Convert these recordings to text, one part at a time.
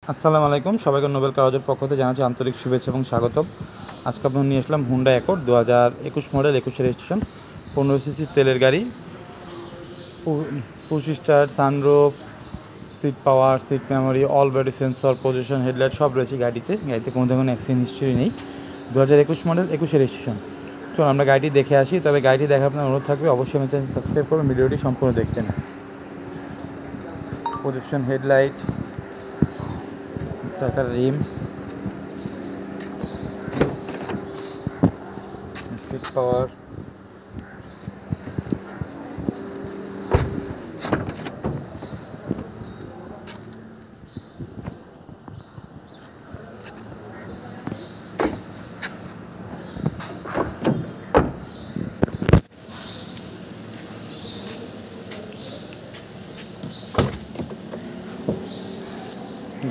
আসসালামু আলাইকুম, সবাইকে নোবেল কারজের পক্ষ থেকে জানাচ্ছি আন্তরিক শুভেচ্ছা এবং স্বাগতম। আজকে আপনার নিয়ে আসলাম Honda accord 2021 model, 21 registration, 15 CC তেলের গাড়ি, 25 star, sunroof, seat power, seat memory, all body sensor, position, headlight সব রয়েছে গাড়িতে কোনো ধরনের অ্যাক্সিডেন্ট হিস্ট্রি নেই। 2021 মডেল, 21 রেজিস্ট্রেশন। চলুন আমরা গাড়িটি দেখে আসি। তবে গাড়িটি দেখা আপনার অনুরোধ থাকবে, অবশ্যই আমার চ্যানেল সাবস্ক্রাইব করবেন, ভিডিওটি সম্পূর্ণ দেখবেন। পজিশন, হেডলাইট, চাকার রিম, সিট পাওয়ার,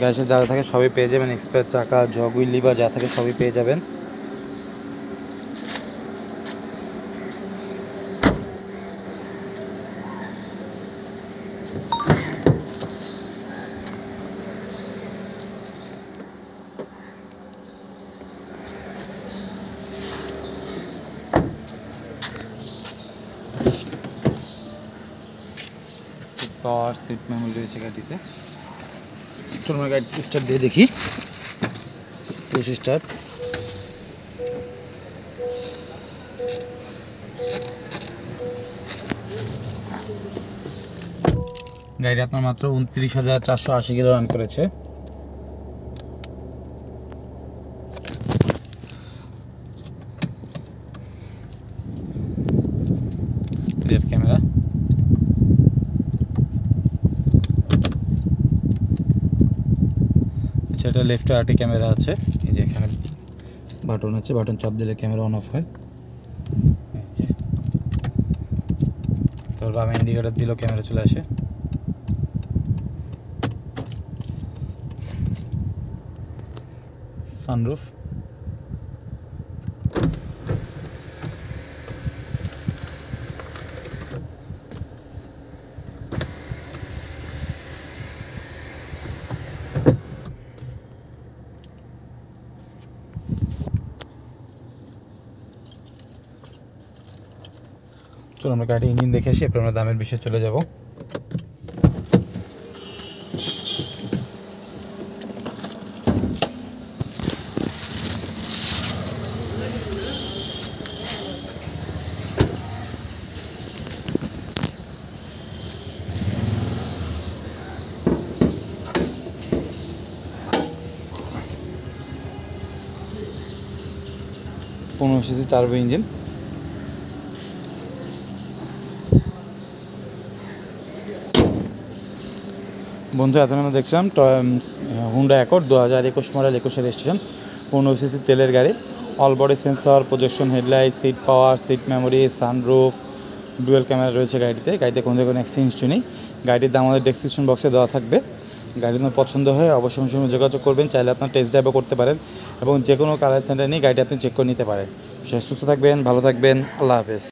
গ্যাসে যা থাকে সবই পেয়ে যাবেন। এক্সপায়ার চাকা, জগ হুইল, লিভার যা থাকে সবই পেয়ে যাবেন। সিট পাওয়ার, সিট মেমোরি রয়েছে গাড়িতে। চলুন আমরা গাড়ি স্টার্ট দিয়ে দেখি। Push start. গাড়ি আপনার মাত্র 29,480 কিলো রান করেছে। রিয়ার ক্যামেরা, আচ্ছা এটা লেফটে আরটি ক্যামেরা আছে। এই যে এখানে বাটন আছে, বাটন চাপ দিলে ক্যামেরা অন অফ হয়। এই যে তারপর বামে ইন্ডিকেটর দিলেও ক্যামেরা চলে আসে। সানরুফ, চলো আমরা গাড়ি ইঞ্জিন দেখে আসি, এরপর আমরা দামের বিষয়ে চলে যাব। পনেরো সিসি টার্বো ইঞ্জিন। বন্ধু এতক্ষণ আমরা দেখছিলাম Honda accord 2021 model, 21 registration, 15 CC তেলের গাড়ি, all body sensor, projection, headlight, seat power, seat memory, sunroof, dual camera রয়েছে গাড়িতে কোনো অ্যাক্সিডেন্ট হিস্ট্রি নেই। গাড়ির দাম আমাদের ডেসক্রিপশন বক্সে দেওয়া থাকবে। গাড়ি আপনার পছন্দ হয় অবশ্যই আমার সঙ্গে যোগাযোগ করবেন। চাইলে আপনার টেস্ট ড্রাইভও করতে পারেন এবং যে কোনো কালার সেন্টার নিয়ে গাড়িটি আপনি চেক করে নিতে পারেন। সুস্থ থাকবেন, ভালো থাকবেন, আল্লাহ হাফেজ।